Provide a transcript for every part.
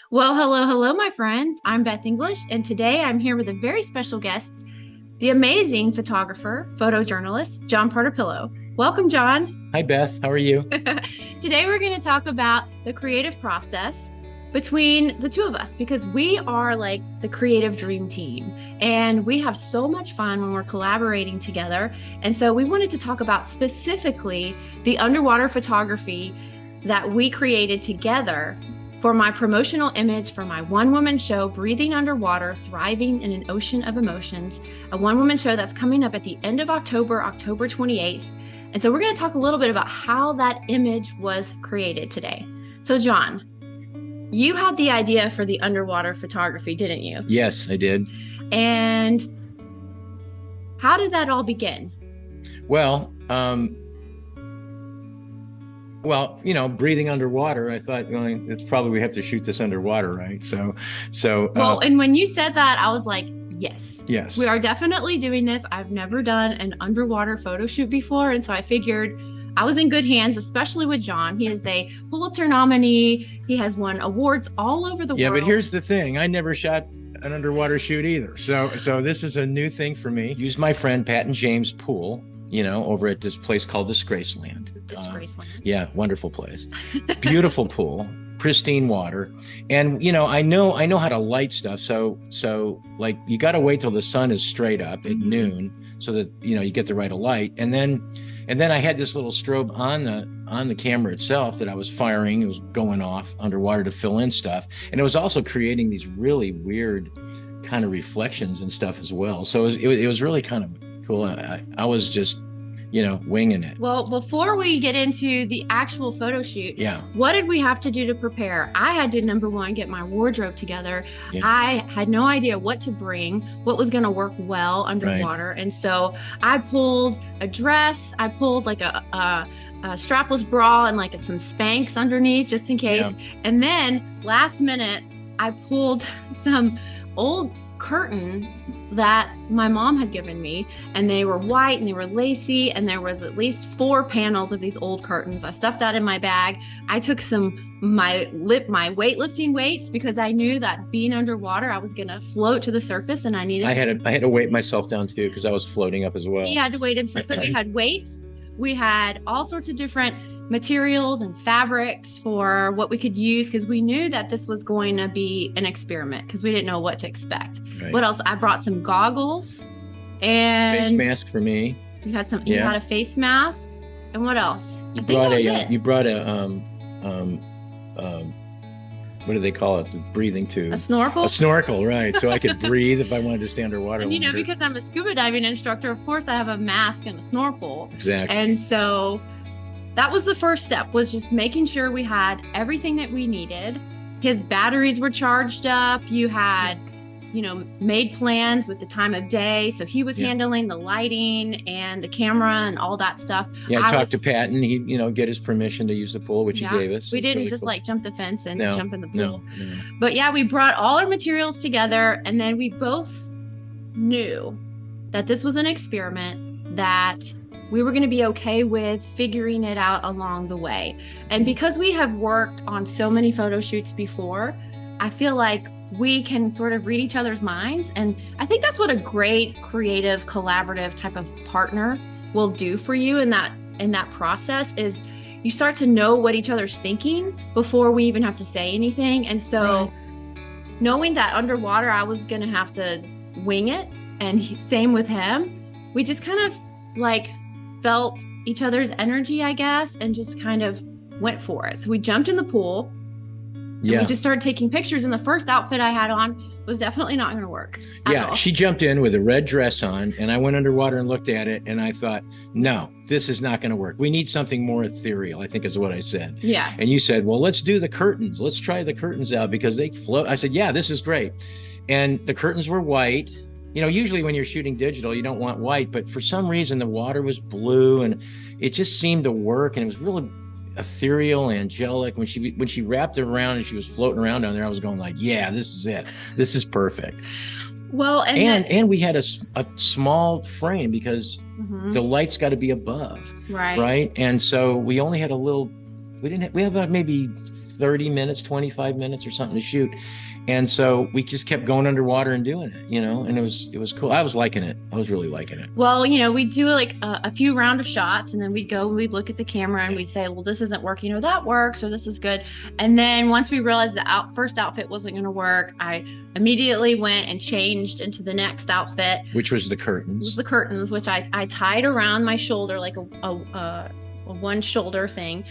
Well, hello, my friends. I'm Beth English, and today I'm here with a very special guest, the amazing photographer, photojournalist, John Partipilo. Welcome, John. Hi, Beth. How are you? Today we're going to talk about the creative process between the two of us because we are like the creative dream team and we have so much fun when we're collaborating together. And so we wanted to talk about specifically the underwater photography that we created together for my promotional image for my one-woman show, Breathing Underwater, Thriving in an Ocean of Emotions, a one-woman show that's coming up at the end of October, October 28th. And so we're going to talk a little bit about how that image was created today. So John, you had the idea for the underwater photography, didn't you? Yes, I did. And how did that all begin? Well, breathing underwater, I thought, it's probably we have to shoot this underwater, right? Well, and when you said that, I was like, yes. Yes. We are definitely doing this. I've never done an underwater photo shoot before. And so I figured I was in good hands, especially with John. He is a Pulitzer nominee. He has won awards all over the world. Yeah, but here's the thing. I never shot an underwater shoot either. So this is a new thing for me. Use my friend Pat and James pool, over at this place called Disgraceland. Disgraceland. Yeah, wonderful place. Beautiful pool. Pristine water. And I know how to light stuff. So like you got to wait till the sun is straight up at noon so that you get the right light. And then I had this little strobe on the camera itself that I was firing. It was going off underwater to fill in stuff. And it was also creating these really weird kind of reflections and stuff as well. So it was really kind of cool. I was just winging it. Well, before we get into the actual photo shoot, what did we have to do to prepare? I had to, number one, get my wardrobe together. Yeah. I had no idea what to bring, what was going to work well underwater. Right. And so I pulled a dress, I pulled like a strapless bra and like some Spanx underneath just in case. Yeah. And then last minute, I pulled some old curtains that my mom had given me, and they were white and they were lacy, and there was at least 4 panels of these old curtains. I stuffed that in my bag. I took my weightlifting weights because I knew that being underwater I was gonna float to the surface, and I had to weight myself down too because I was floating up as well. He had to weight himself. So we had weights, we had all sorts of different materials and fabrics for what we could use because we knew that this was going to be an experiment because we didn't know what to expect. Right. What else? I brought some goggles and face mask for me. You had you had a face mask, and what else? You brought a what do they call it? The breathing tube. A snorkel? A snorkel, right. So I could breathe if I wanted to stay underwater. And because I'm a scuba diving instructor, of course I have a mask and a snorkel. Exactly. And so that was the first step, was just making sure we had everything that we needed. His batteries were charged up. You had, made plans with the time of day. So he was handling the lighting and the camera and all that stuff. Yeah, I talked to Pat and he, get his permission to use the pool, which he gave us. We didn't just like jump the fence and jump in the pool. No. But yeah, we brought all our materials together, and then we both knew that this was an experiment that we were going to be okay with figuring it out along the way. And because we have worked on so many photo shoots before, I feel like we can sort of read each other's minds. And I think that's what a great creative, collaborative type of partner will do for you in that process is you start to know what each other's thinking before we even have to say anything. And so knowing that underwater, I was going to have to wing it, and same with him, we just kind of like felt each other's energy, I guess, and just kind of went for it. So we jumped in the pool and we just started taking pictures, and the first outfit I had on was definitely not going to work at all. She jumped in with a red dress on, and I went underwater and looked at it, and I thought, no, this is not going to work. We need something more ethereal, I think is what I said. Yeah. And you said, well, let's do the curtains. Let's try the curtains out because they float. I said, yeah, this is great. And the curtains were white. Usually when you're shooting digital, you don't want white, but for some reason the water was blue and it just seemed to work. And it was really ethereal, angelic. When she wrapped it around and she was floating around down there, I was going like, yeah, this is it. This is perfect. Well, and we had a small frame because the light's got to be above. Right. Right. And so we only had we have about maybe 30 minutes, 25 minutes or something to shoot. And so we just kept going underwater and doing it, and it was cool. I was liking it. I was really liking it. Well, we'd do like a few round of shots, and then we'd go and we'd look at the camera and we'd say, well, this isn't working, or that works, or this is good. And then once we realized the first outfit wasn't going to work, I immediately went and changed into the next outfit, which was the curtains. It was the curtains, which I tied around my shoulder like a one shoulder thing.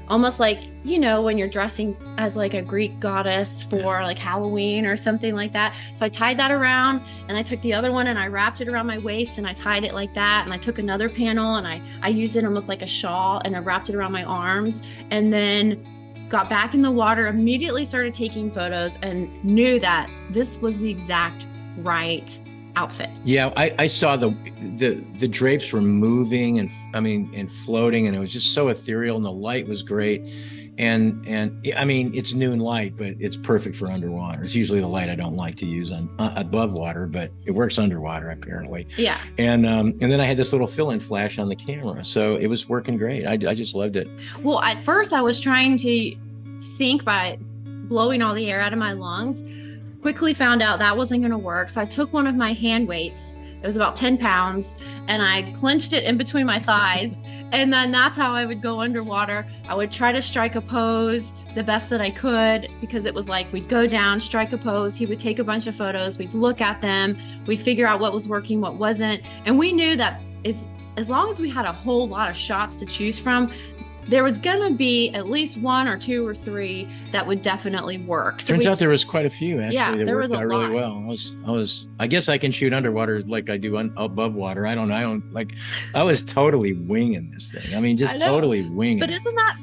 Almost like, when you're dressing as like a Greek goddess for like Halloween or something like that. So I tied that around, and I took the other one and I wrapped it around my waist and I tied it like that. And I took another panel and I used it almost like a shawl, and I wrapped it around my arms, and then got back in the water, immediately started taking photos, and knew that this was the exact right outfit. Yeah, I saw the drapes were moving and floating, and it was just so ethereal, and the light was great. And I mean, it's noon light, but it's perfect for underwater. It's usually the light I don't like to use on above water, but it works underwater apparently. Yeah. And then I had this little fill-in flash on the camera, so it was working great. I just loved it. Well, at first I was trying to sink by blowing all the air out of my lungs. Quickly found out that wasn't going to work. So I took one of my hand weights. It was about 10 pounds, and I clenched it in between my thighs. And then that's how I would go underwater. I would try to strike a pose the best that I could, because it was like we'd go down, strike a pose. He would take a bunch of photos. We'd look at them. We'd figure out what was working, what wasn't. And we knew that as long as we had a whole lot of shots to choose from, there was going to be at least one or two or three that would definitely work. So Turns out there was quite a few, actually. Yeah, there was a lot. Really well. I guess I can shoot underwater like I do above water. I don't know. I was totally winging this thing. I mean, just totally winging. But isn't that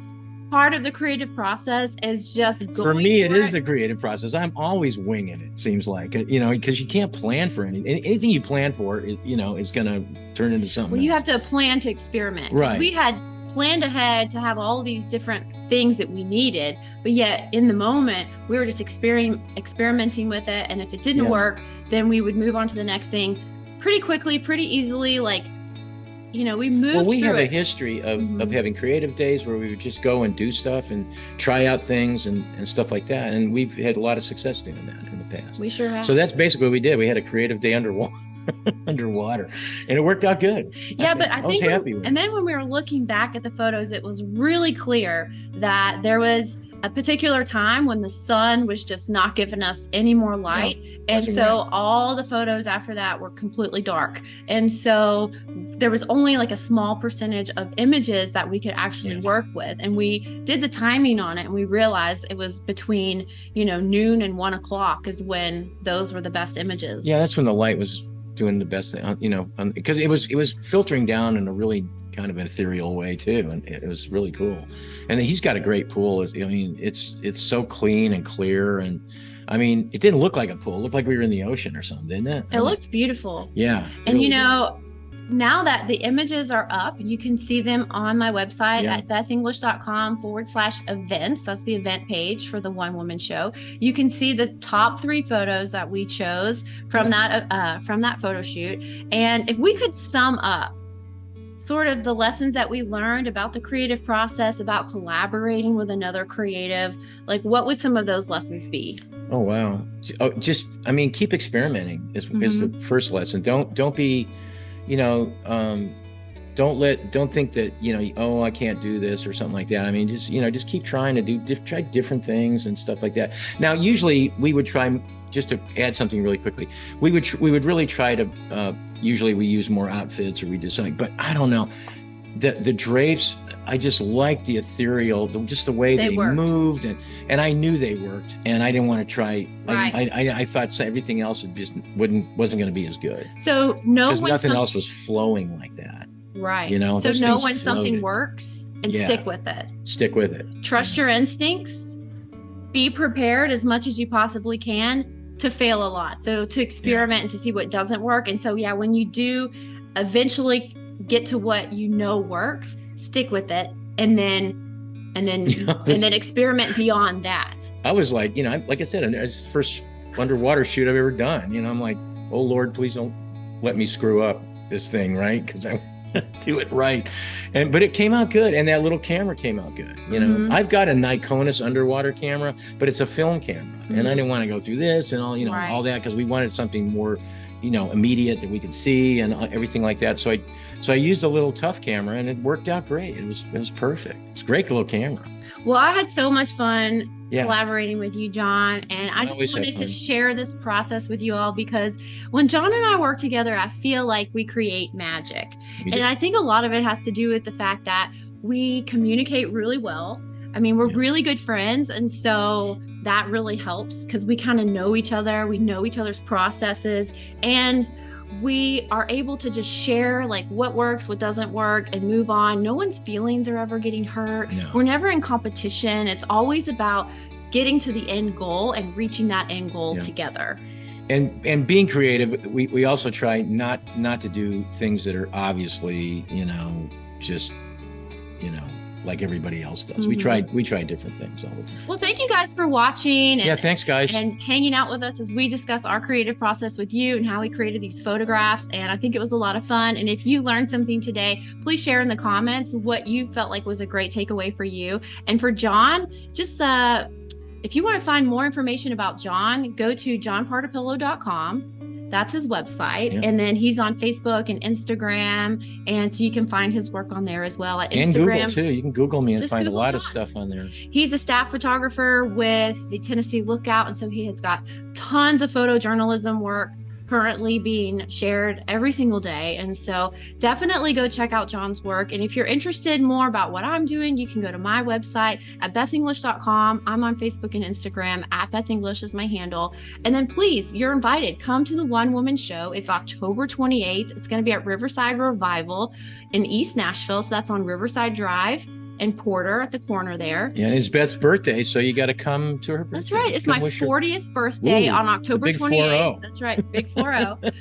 part of the creative process, is just going for me, it is the creative process. I'm always winging it, seems like, because you can't plan for anything. Anything you plan for, is going to turn into something. Well, you have to plan to experiment. Right. We had planned ahead to have all these different things that we needed, but yet in the moment we were just experimenting with it, and if it didn't work, then we would move on to the next thing pretty quickly, pretty easily. We moved. Well, we have a history of having creative days where we would just go and do stuff and try out things and stuff like that, and we've had a lot of success doing that in the past. We sure have. So that's basically what we did. We had a creative day underwater. And it worked out good. Yeah, but I think was happy with it. And then when we were looking back at the photos, it was really clear that there was a particular time when the sun was just not giving us any more light. And so all the photos after that were completely dark. And so there was only like a small percentage of images that we could actually work with. And we did the timing on it, and we realized it was between, noon and 1 o'clock is when those were the best images. Yeah, that's when the light was doing the best thing, because it was filtering down in a really kind of ethereal way too, and it was really cool. And he's got a great pool. I mean, it's so clean and clear, and I mean, it didn't look like a pool. It looked like we were in the ocean or something, didn't it? It looked beautiful. Yeah. And really now that the images are up, you can see them on my website at bethenglish.com/events. That's the event page for the One Woman Show. You can see the top 3 photos that we chose from that photo shoot. And if we could sum up sort of the lessons that we learned about the creative process, about collaborating with another creative, what would some of those lessons be? Oh, wow. Keep experimenting is the first lesson. Don't be, don't think that, I can't do this or something like that. I mean, just keep trying to try different things and stuff like that. Now, usually we would try, just to add something really quickly, we would really try to, usually we use more outfits or we do something, but I don't know, the drapes, I just liked the ethereal, just the way they moved, and I knew they worked, and I didn't want to try. Right. I thought everything else wasn't going to be as good. So because nothing else was flowing like that. Right. So know when something works and stick with it. Stick with it. Trust your instincts. Be prepared as much as you possibly can to fail a lot. So to experiment and to see what doesn't work. And so when you do eventually get to what works, stick with it, and then experiment beyond that. I was like I said, it's the first underwater shoot I've ever done. I'm like, oh Lord, please don't let me screw up this thing, right? Because do it right. But it came out good, and that little camera came out good. You know, I've got a Nikonus underwater camera, but it's a film camera, and I didn't want to go through this and all, all that, because we wanted something more, immediate that we could see and everything like that. So I used a little tough camera, and it worked out great. It was perfect. It's a great little camera. Well, I had so much fun collaborating with you, John, and I just wanted to share this process with you all, because when John and I work together, I feel like we create magic. And I think a lot of it has to do with the fact that we communicate really well. I mean, we're really good friends, and so that really helps because we kind of know each other, we know each other's processes, and we are able to just share like what works, what doesn't work, and move on. No one's feelings are ever getting hurt. No. We're never in competition. It's always about getting to the end goal and reaching that end goal together. And being creative, we also try not to do things that are obviously, just, like everybody else does. We try different things all the time. Well, thank you guys for watching. Thanks guys. And hanging out with us as we discuss our creative process with you and how we created these photographs. And I think it was a lot of fun. And if you learned something today, please share in the comments what you felt like was a great takeaway for you. And for John, just if you want to find more information about John, go to johnpartipilo.com. That's his website. Yeah. And then he's on Facebook and Instagram. And so you can find his work on there as well. At Instagram. And Google too. You can Google me and find a lot of stuff on there. He's a staff photographer with the Tennessee Lookout. And so he has got tons of photojournalism work currently being shared every single day. And so definitely go check out John's work. And if you're interested more about what I'm doing, you can go to my website at bethenglish.com. I'm on Facebook and Instagram at Beth English is my handle. And then please, you're invited. Come to the One Woman Show. It's October 28th. It's going to be at Riverside Revival in East Nashville. So that's on Riverside Drive and Porter at the corner there. Yeah, and it's Beth's birthday, so you got to come to her birthday. That's right. It's my 40th birthday on October 28th. That's right, big 40.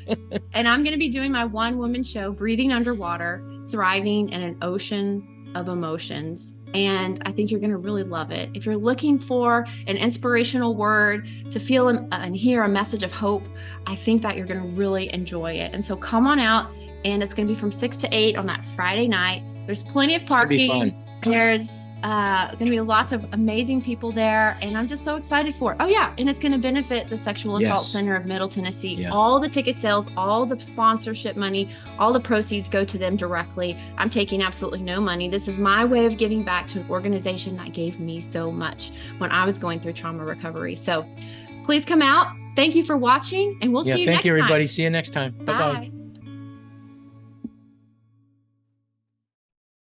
And I'm going to be doing my one-woman show, Breathing Underwater, Thriving in an Ocean of Emotions. And I think you're going to really love it. If you're looking for an inspirational word to feel and hear a message of hope, I think that you're going to really enjoy it. And so come on out, and it's going to be from 6 to 8 on that Friday night. There's plenty of parking. It's going to be fun. There's going to be lots of amazing people there, and I'm just so excited for it. Oh, yeah, and it's going to benefit the Sexual Assault Center of Middle Tennessee. Yeah. All the ticket sales, all the sponsorship money, all the proceeds go to them directly. I'm taking absolutely no money. This is my way of giving back to an organization that gave me so much when I was going through trauma recovery. So please come out. Thank you for watching, and we'll see you next time. Thank you, everybody. See you next time. Bye-bye.